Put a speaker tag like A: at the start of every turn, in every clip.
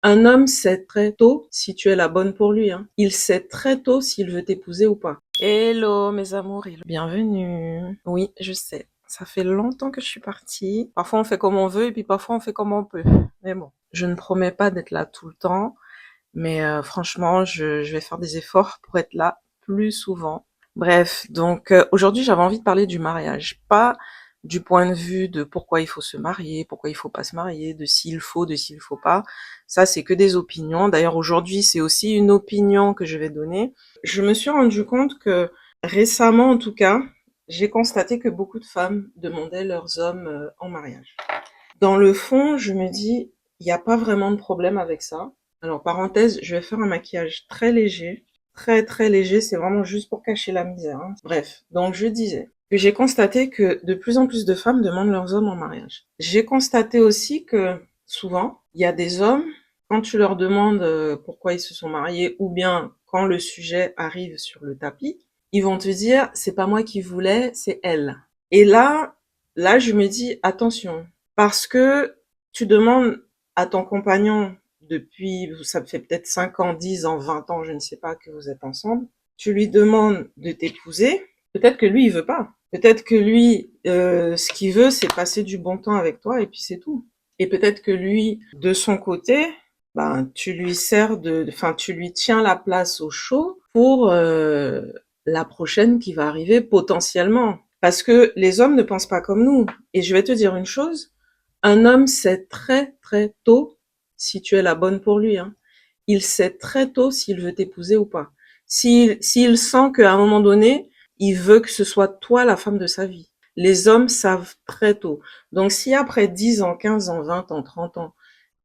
A: Un homme sait très tôt si tu es la bonne pour lui, hein. Il sait très tôt s'il veut t'épouser ou pas. Hello mes amours, bienvenue. Oui, je sais, ça fait longtemps que je suis partie. Parfois on fait comme on veut et puis parfois on fait comme on peut. Mais bon, je ne promets pas d'être là tout le temps, mais franchement, je vais faire des efforts pour être là plus souvent. Bref, donc aujourd'hui j'avais envie de parler du mariage, pas du point de vue de pourquoi il faut se marier, pourquoi il faut pas se marier, de s'il faut, de s'il faut pas. Ça c'est que des opinions. D'ailleurs aujourd'hui c'est aussi une opinion que je vais donner. Je me suis rendu compte que récemment en tout cas, j'ai constaté que beaucoup de femmes demandaient leurs hommes en mariage. Dans le fond, je me dis, il n'y a pas vraiment de problème avec ça. Alors, parenthèse, je vais faire un maquillage très léger. Très, très léger. C'est vraiment juste pour cacher la misère, hein. Bref. Donc, je disais que j'ai constaté que de plus en plus de femmes demandent leurs hommes en mariage. J'ai constaté aussi que souvent, il y a des hommes, quand tu leur demandes pourquoi ils se sont mariés ou bien quand le sujet arrive sur le tapis, ils vont te dire, c'est pas moi qui voulais, c'est elle. Et là, je me dis, attention, parce que tu demandes à ton compagnon depuis, ça fait peut-être 5 ans, 10 ans, 20 ans, je ne sais pas, que vous êtes ensemble, tu lui demandes de t'épouser, peut-être que lui, il veut pas. Peut-être que lui, ce qu'il veut, c'est passer du bon temps avec toi et puis c'est tout. Et peut-être que lui, de son côté, ben, tu lui sers enfin, tu lui tiens la place au chaud pour la prochaine qui va arriver potentiellement. Parce que les hommes ne pensent pas comme nous. Et je vais te dire une chose, un homme sait très très tôt si tu es la bonne pour lui, hein. Il sait très tôt s'il veut t'épouser ou pas. S'il sent qu'à un moment donné, il veut que ce soit toi la femme de sa vie. Les hommes savent très tôt. Donc si après 10 ans, 15 ans, 20 ans, 30 ans,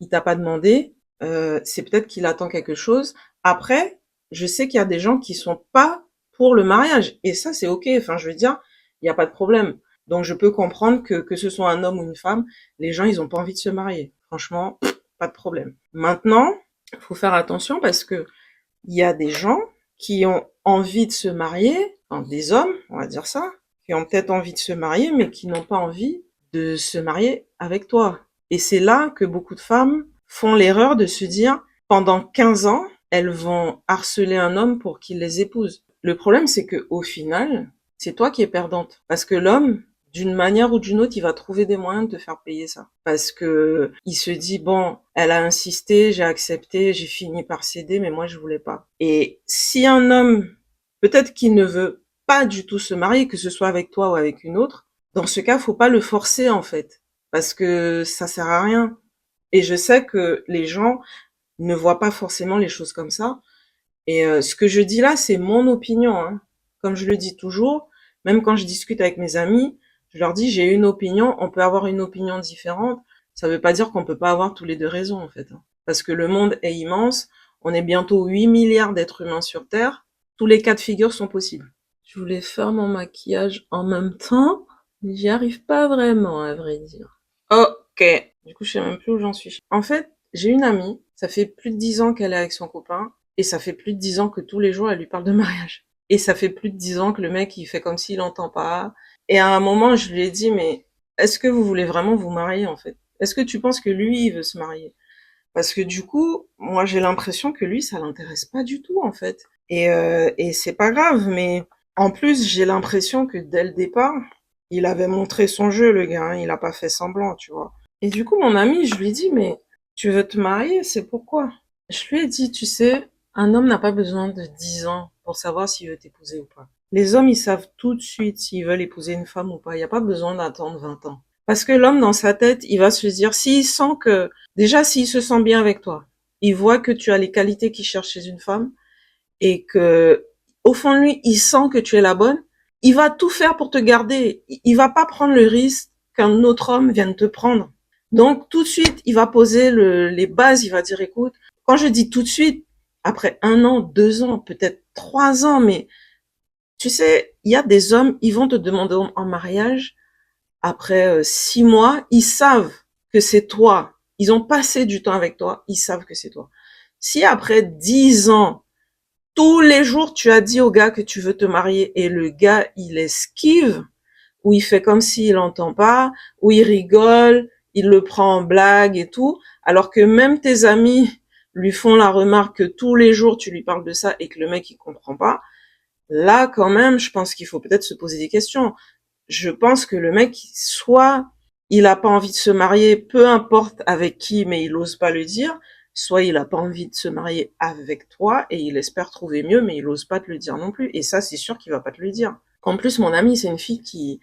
A: il t'a pas demandé, c'est peut-être qu'il attend quelque chose. Après, je sais qu'il y a des gens qui sont pas pour le mariage. Et ça, c'est ok. Enfin, je veux dire, il n'y a pas de problème. Donc je peux comprendre que ce soit un homme ou une femme, les gens, ils ont pas envie de se marier. Franchement, pas de problème. Maintenant, il faut faire attention parce que il y a des gens qui ont envie de se marier, enfin, des hommes, on va dire ça, qui ont peut-être envie de se marier, mais qui n'ont pas envie de se marier avec toi. Et c'est là que beaucoup de femmes font l'erreur de se dire, pendant 15 ans, elles vont harceler un homme pour qu'il les épouse. Le problème, c'est que au final, c'est toi qui es perdante. Parce que l'homme, d'une manière ou d'une autre, il va trouver des moyens de te faire payer ça. Parce que il se dit, bon, elle a insisté, j'ai accepté, j'ai fini par céder, mais moi, je voulais pas. Et si un homme, peut-être qu'il ne veut pas du tout se marier, que ce soit avec toi ou avec une autre, dans ce cas, faut pas le forcer, en fait. Parce que ça sert à rien. Et je sais que les gens ne voient pas forcément les choses comme ça. Et ce que je dis là, c'est mon opinion, hein. Comme je le dis toujours, même quand je discute avec mes amis, je leur dis j'ai une opinion, on peut avoir une opinion différente. Ça veut pas dire qu'on peut pas avoir tous les deux raison en fait, hein. Parce que le monde est immense, on est bientôt 8 milliards d'êtres humains sur Terre, tous les cas de figure sont possibles. Je voulais faire mon maquillage en même temps, mais j'y arrive pas vraiment à vrai dire. Ok, du coup je sais même plus où j'en suis. En fait, j'ai une amie, ça fait plus de 10 ans qu'elle est avec son copain, et ça fait plus de 10 ans que tous les jours, elle lui parle de mariage. Et ça fait plus de 10 ans que le mec, il fait comme s'il entend pas. Et à un moment, je lui ai dit, mais est-ce que vous voulez vraiment vous marier, en fait? Est-ce que tu penses que lui, il veut se marier? Parce que du coup, moi, j'ai l'impression que lui, ça l'intéresse pas du tout, en fait. Et c'est pas grave, mais en plus, j'ai l'impression que dès le départ, il avait montré son jeu, le gars, hein, il a pas fait semblant, tu vois. Et du coup, mon ami, je lui ai dit, mais tu veux te marier, c'est pourquoi? Je lui ai dit, tu sais, un homme n'a pas besoin de 10 ans pour savoir s'il veut t'épouser ou pas. Les hommes, ils savent tout de suite s'ils veulent épouser une femme ou pas. Il n'y a pas besoin d'attendre 20 ans. Parce que l'homme, dans sa tête, il va se dire, s'il sent que, déjà, s'il se sent bien avec toi, il voit que tu as les qualités qu'il cherche chez une femme, et que, au fond de lui, il sent que tu es la bonne, il va tout faire pour te garder. Il va pas prendre le risque qu'un autre homme vienne te prendre. Donc, tout de suite, il va poser les bases, il va dire, écoute, quand je dis tout de suite, après 1 an, 2 ans, peut-être 3 ans, mais tu sais, il y a des hommes, ils vont te demander en mariage après 6 mois, ils savent que c'est toi. Ils ont passé du temps avec toi, ils savent que c'est toi. Si après 10 ans, tous les jours, tu as dit au gars que tu veux te marier et le gars, il esquive, ou il fait comme s'il entend pas, ou il rigole, il le prend en blague et tout, alors que même tes amis, lui font la remarque que tous les jours tu lui parles de ça et que le mec il comprend pas, là quand même, je pense qu'il faut peut-être se poser des questions. Je pense que le mec, soit il a pas envie de se marier, peu importe avec qui, mais il ose pas le dire, soit il a pas envie de se marier avec toi et il espère trouver mieux, mais il ose pas te le dire non plus. Et ça, c'est sûr qu'il va pas te le dire. En plus, mon amie, c'est une fille qui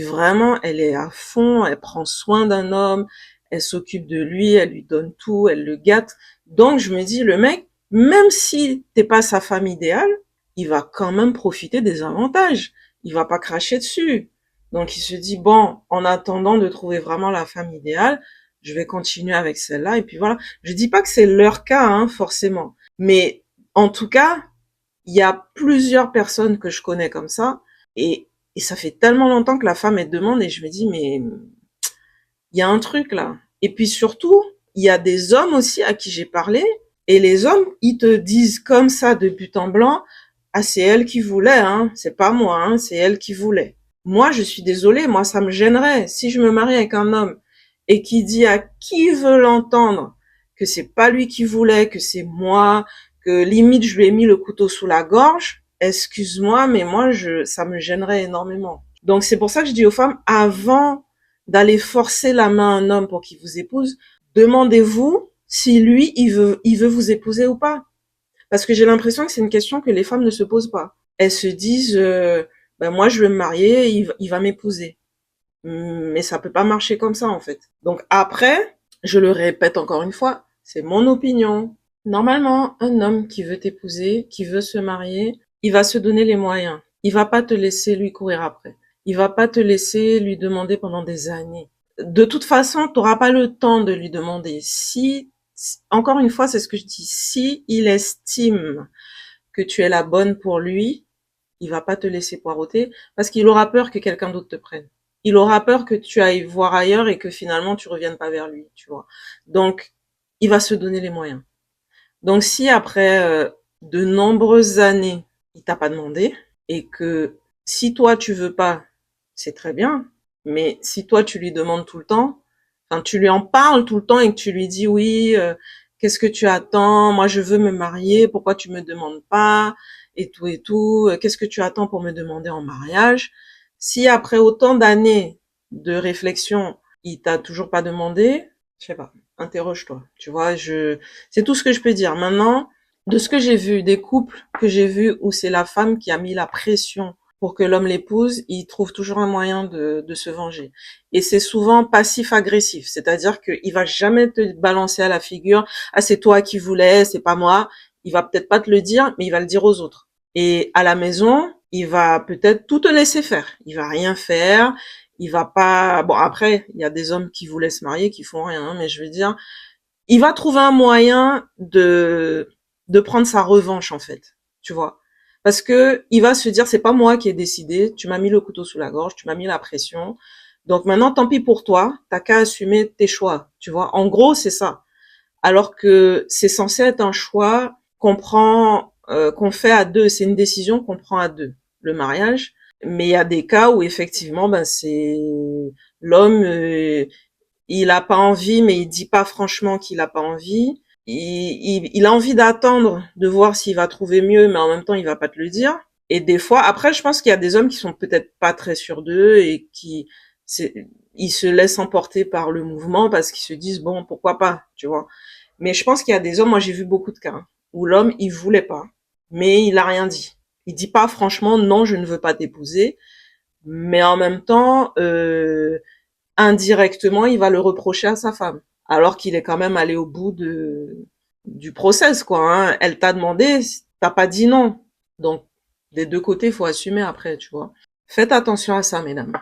A: vraiment, elle est à fond, elle prend soin d'un homme, elle s'occupe de lui, elle lui donne tout, elle le gâte. Donc, je me dis, le mec, même si t'es pas sa femme idéale, il va quand même profiter des avantages. Il va pas cracher dessus. Donc, il se dit, bon, en attendant de trouver vraiment la femme idéale, je vais continuer avec celle-là. Et puis voilà. Je dis pas que c'est leur cas, hein, forcément. Mais, en tout cas, il y a plusieurs personnes que je connais comme ça. Et ça fait tellement longtemps que la femme, elle demande et je me dis, mais il y a un truc là. Et puis surtout, il y a des hommes aussi à qui j'ai parlé, et les hommes, ils te disent comme ça de but en blanc, ah c'est elle qui voulait, hein, c'est pas moi, hein, c'est elle qui voulait. Moi, je suis désolée, moi ça me gênerait si je me marie avec un homme et qui dit à qui veut l'entendre que c'est pas lui qui voulait, que c'est moi, que limite je lui ai mis le couteau sous la gorge. Excuse-moi, mais moi ça me gênerait énormément. Donc c'est pour ça que je dis aux femmes, avant d'aller forcer la main à un homme pour qu'il vous épouse, demandez-vous si lui, il veut vous épouser ou pas. Parce que j'ai l'impression que c'est une question que les femmes ne se posent pas. Elles se disent, ben moi je vais me marier, il va m'épouser. Mais ça peut pas marcher comme ça en fait. Donc après, je le répète encore une fois, c'est mon opinion. Normalement, un homme qui veut t'épouser, qui veut se marier, il va se donner les moyens. Il va pas te laisser lui courir après. Il va pas te laisser lui demander pendant des années. De toute façon, tu n'auras pas le temps de lui demander. Encore une fois, c'est ce que je dis, si il estime que tu es la bonne pour lui, il va pas te laisser poireauter parce qu'il aura peur que quelqu'un d'autre te prenne. Il aura peur que tu ailles voir ailleurs et que finalement tu reviennes pas vers lui, tu vois. Donc, il va se donner les moyens. Donc, si après de nombreuses années, il t'a pas demandé et que si toi tu veux pas, c'est très bien. Mais si toi tu lui demandes tout le temps, enfin tu lui en parles tout le temps et que tu lui dis oui, qu'est-ce que tu attends? Moi je veux me marier, pourquoi tu me demandes pas? Et tout, qu'est-ce que tu attends pour me demander en mariage? Si après autant d'années de réflexion, il t'a toujours pas demandé, je sais pas, interroge-toi. Tu vois, c'est tout ce que je peux dire. Maintenant, de ce que j'ai vu, des couples que j'ai vus où c'est la femme qui a mis la pression pour que l'homme l'épouse, il trouve toujours un moyen de se venger. Et c'est souvent passif-agressif, c'est-à-dire qu'il va jamais te balancer à la figure, ah c'est toi qui voulais, c'est pas moi. Il va peut-être pas te le dire, mais il va le dire aux autres. Et à la maison, il va peut-être tout te laisser faire. Il va rien faire. Il va pas. Bon après, il y a des hommes qui voulaient se marier, qui font rien, hein, mais je veux dire, il va trouver un moyen de prendre sa revanche en fait, tu vois. Parce que il va se dire c'est pas moi qui ai décidé, tu m'as mis le couteau sous la gorge, tu m'as mis la pression. Donc maintenant tant pis pour toi, t'as qu'à assumer tes choix, tu vois. En gros, c'est ça. Alors que c'est censé être un choix qu'on prend qu'on fait à deux, c'est une décision qu'on prend à deux, le mariage. Mais il y a des cas où effectivement ben c'est l'homme il a pas envie, mais il dit pas franchement qu'il a pas envie. Il a envie d'attendre, de voir s'il va trouver mieux, mais en même temps, il va pas te le dire. Et des fois, après, je pense qu'il y a des hommes qui sont peut-être pas très sûrs d'eux et ils se laissent emporter par le mouvement parce qu'ils se disent, bon, pourquoi pas, tu vois. Mais je pense qu'il y a des hommes, moi j'ai vu beaucoup de cas, hein, où l'homme, il voulait pas, mais il a rien dit. Il dit pas franchement, non, je ne veux pas t'épouser, mais en même temps, indirectement, il va le reprocher à sa femme. Alors qu'il est quand même allé au bout du process, quoi, hein. Elle t'a demandé, t'as pas dit non. Donc, des deux côtés, faut assumer après, tu vois. Faites attention à ça, mesdames.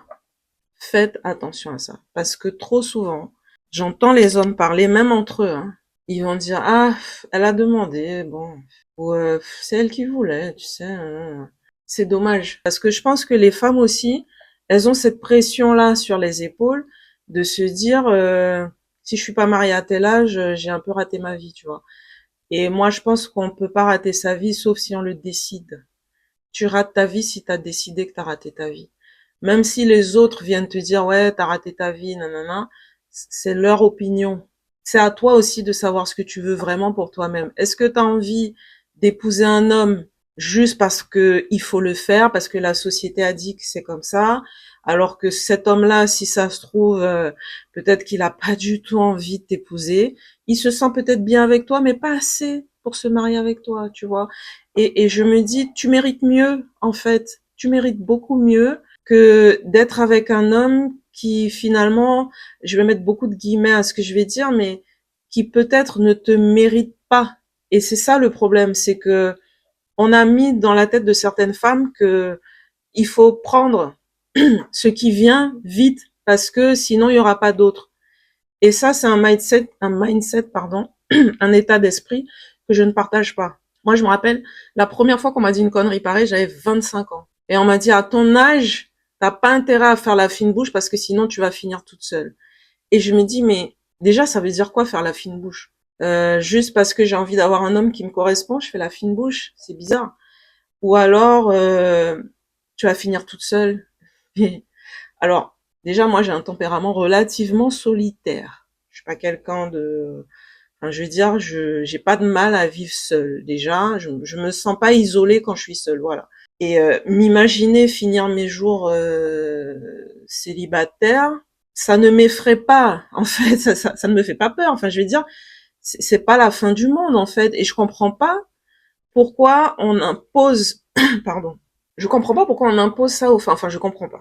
A: Faites attention à ça. Parce que trop souvent, j'entends les hommes parler, même entre eux, hein. Ils vont dire, ah, elle a demandé, bon, ou c'est elle qui voulait, tu sais, hein. C'est dommage. Parce que je pense que les femmes aussi, elles ont cette pression-là sur les épaules de se dire, si je suis pas mariée à tel âge, j'ai un peu raté ma vie, tu vois. Et moi, je pense qu'on peut pas rater sa vie, sauf si on le décide. Tu rates ta vie si t'as décidé que t'as raté ta vie. Même si les autres viennent te dire, ouais, t'as raté ta vie, nanana, c'est leur opinion. c'est à toi aussi de savoir ce que tu veux vraiment pour toi-même. Est-ce que tu as envie d'épouser un homme juste parce que il faut le faire, parce que la société a dit que c'est comme ça, alors que cet homme-là, si ça se trouve, peut-être qu'il a pas du tout envie de t'épouser. Il se sent peut-être bien avec toi, mais pas assez pour se marier avec toi, tu vois. Et je me dis, tu mérites mieux, en fait. Tu mérites beaucoup mieux que d'être avec un homme qui finalement, je vais mettre beaucoup de guillemets à ce que je vais dire, mais qui peut-être ne te mérite pas. Et c'est ça le problème, c'est que on a mis dans la tête de certaines femmes que il faut prendre ce qui vient vite parce que sinon il y aura pas d'autre. Et ça, c'est un mindset, pardon, un état d'esprit que je ne partage pas. Moi, je me rappelle, la première fois qu'on m'a dit une connerie pareille, j'avais 25 ans. Et on m'a dit, à ton âge, t'as pas intérêt à faire la fine bouche parce que sinon tu vas finir toute seule. Et je me dis, mais déjà, ça veut dire quoi faire la fine bouche? Juste parce que j'ai envie d'avoir un homme qui me correspond, je fais la fine bouche, c'est bizarre. Ou alors, tu vas finir toute seule. Alors, déjà, moi, j'ai un tempérament relativement solitaire. Je suis pas quelqu'un de, enfin, je veux dire, j'ai pas de mal à vivre seule. Déjà, je me sens pas isolée quand je suis seule, voilà. Et m'imaginer finir mes jours célibataire, ça ne m'effraie pas. En fait, ça ne me fait pas peur. Enfin, je veux dire, c'est pas la fin du monde, en fait. Et je comprends pas pourquoi on impose, pardon, je comprends pas pourquoi on impose ça aux femmes. Enfin, je comprends pas.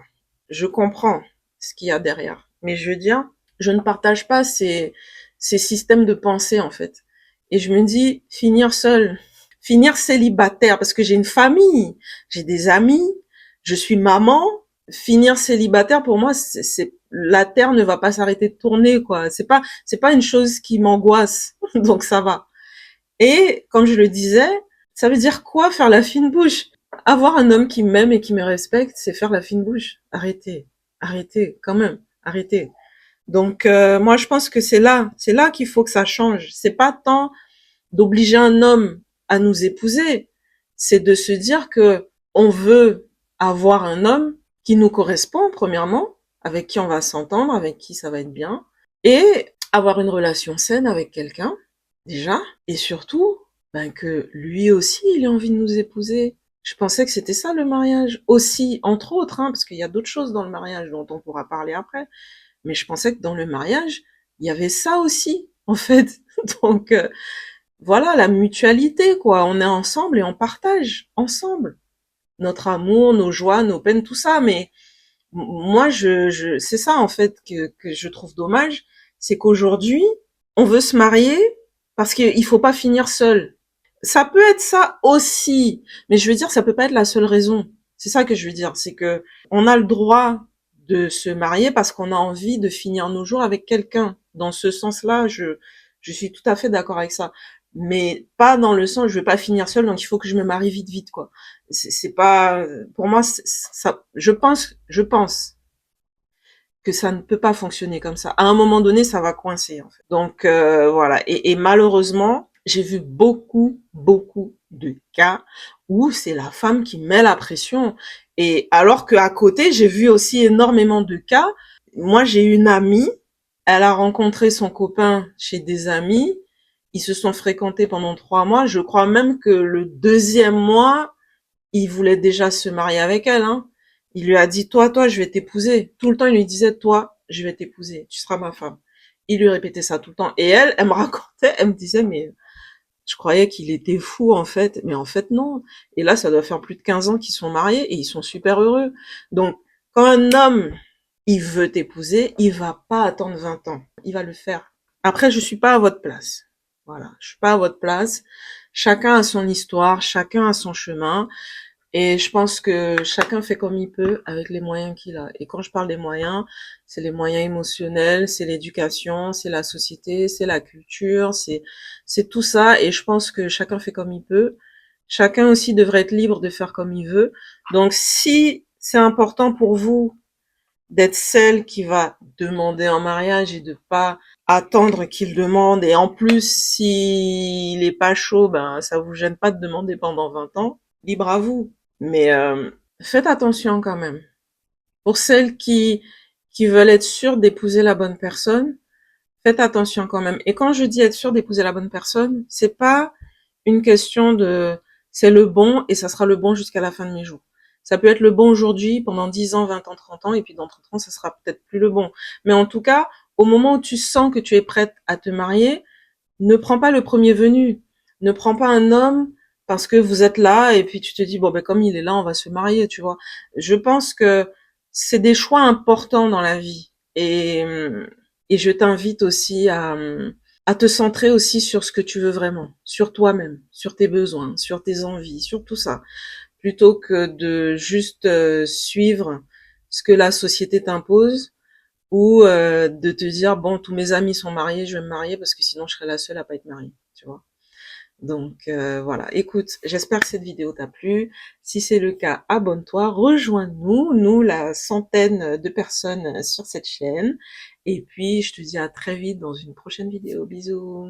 A: Je comprends ce qu'il y a derrière. Mais je veux dire, je ne partage pas ces systèmes de pensée, en fait. Et je me dis, finir seule, finir célibataire, parce que j'ai une famille, j'ai des amis, je suis maman, finir célibataire, pour moi, la terre ne va pas s'arrêter de tourner, quoi. C'est pas une chose qui m'angoisse. Donc ça va. Et, comme je le disais, ça veut dire quoi faire la fine bouche? Avoir un homme qui m'aime et qui me respecte, c'est faire la fine bouche. Arrêtez. Arrêtez, quand même. Arrêtez. Donc, moi, je pense que c'est là qu'il faut que ça change. C'est pas tant d'obliger un homme à nous épouser, c'est de se dire que on veut avoir un homme qui nous correspond, premièrement, avec qui on va s'entendre, avec qui ça va être bien, et avoir une relation saine avec quelqu'un, déjà, et surtout, ben, que lui aussi, il ait envie de nous épouser. Je pensais que c'était ça le mariage aussi, entre autres, hein, parce qu'il y a d'autres choses dans le mariage dont on pourra parler après. Mais je pensais que dans le mariage, il y avait ça aussi, en fait. Donc, voilà, la mutualité, quoi. On est ensemble et on partage ensemble notre amour, nos joies, nos peines, tout ça. Mais moi, c'est ça en fait que je trouve dommage, c'est qu'aujourd'hui, on veut se marier parce qu'il faut pas finir seul. Ça peut être ça aussi, mais je veux dire, ça peut pas être la seule raison. C'est ça que je veux dire, c'est que on a le droit de se marier parce qu'on a envie de finir nos jours avec quelqu'un. Dans ce sens-là, je suis tout à fait d'accord avec ça. Mais pas dans le sens, je veux pas finir seule, donc il faut que je me marie vite, vite, quoi. C'est pas, pour moi, ça, je pense que ça ne peut pas fonctionner comme ça. À un moment donné, ça va coincer, en fait. Donc, voilà. Et malheureusement, j'ai vu beaucoup, beaucoup de cas où c'est la femme qui met la pression. Et alors qu'à côté, j'ai vu aussi énormément de cas. Moi, j'ai une amie, elle a rencontré son copain chez des amis. Ils se sont fréquentés pendant 3 mois. Je crois même que le deuxième mois, il voulait déjà se marier avec elle, hein. Il lui a dit, toi, je vais t'épouser. Tout le temps, il lui disait, toi, je vais t'épouser. Tu seras ma femme. Il lui répétait ça tout le temps. Et elle me racontait, elle me disait, mais je croyais qu'il était fou, en fait. Mais en fait, non. Et là, ça doit faire plus de 15 ans qu'ils sont mariés et ils sont super heureux. Donc, quand un homme, il veut t'épouser, il va pas attendre 20 ans. Il va le faire. Après, je suis pas à votre place. Voilà. Je suis pas à votre place. Chacun a son histoire, chacun a son chemin. Et je pense que chacun fait comme il peut avec les moyens qu'il a. Et quand je parle des moyens, c'est les moyens émotionnels, c'est l'éducation, c'est la société, c'est la culture, c'est tout ça. Et je pense que chacun fait comme il peut. Chacun aussi devrait être libre de faire comme il veut. Donc si c'est important pour vous d'être celle qui va demander en mariage et de pas attendre qu'il demande, et en plus s'il est pas chaud, ben ça vous gêne pas de demander pendant 20 ans, libre à vous. Mais faites attention quand même. Pour celles qui veulent être sûres d'épouser la bonne personne, faites attention quand même. Et quand je dis être sûr d'épouser la bonne personne, c'est pas une question de c'est le bon et ça sera le bon jusqu'à la fin de mes jours. Ça peut être le bon aujourd'hui, pendant 10 ans, 20 ans, 30 ans, et puis dans 30 ans, ça sera peut-être plus le bon. Mais en tout cas, au moment où tu sens que tu es prête à te marier, ne prends pas le premier venu. Ne prends pas un homme parce que vous êtes là et puis tu te dis, bon, ben, comme il est là, on va se marier, tu vois. Je pense que c'est des choix importants dans la vie. Et je t'invite aussi à te centrer aussi sur ce que tu veux vraiment, sur toi-même, sur tes besoins, sur tes envies, sur tout ça, plutôt que de juste suivre ce que la société t'impose ou de te dire bon, tous mes amis sont mariés, je vais me marier parce que sinon je serai la seule à pas être mariée, tu vois. Donc voilà, écoute, j'espère que cette vidéo t'a plu. Si c'est le cas, abonne-toi, rejoins-nous, nous la centaine de personnes sur cette chaîne. Et puis je te dis à très vite dans une prochaine vidéo. Bisous.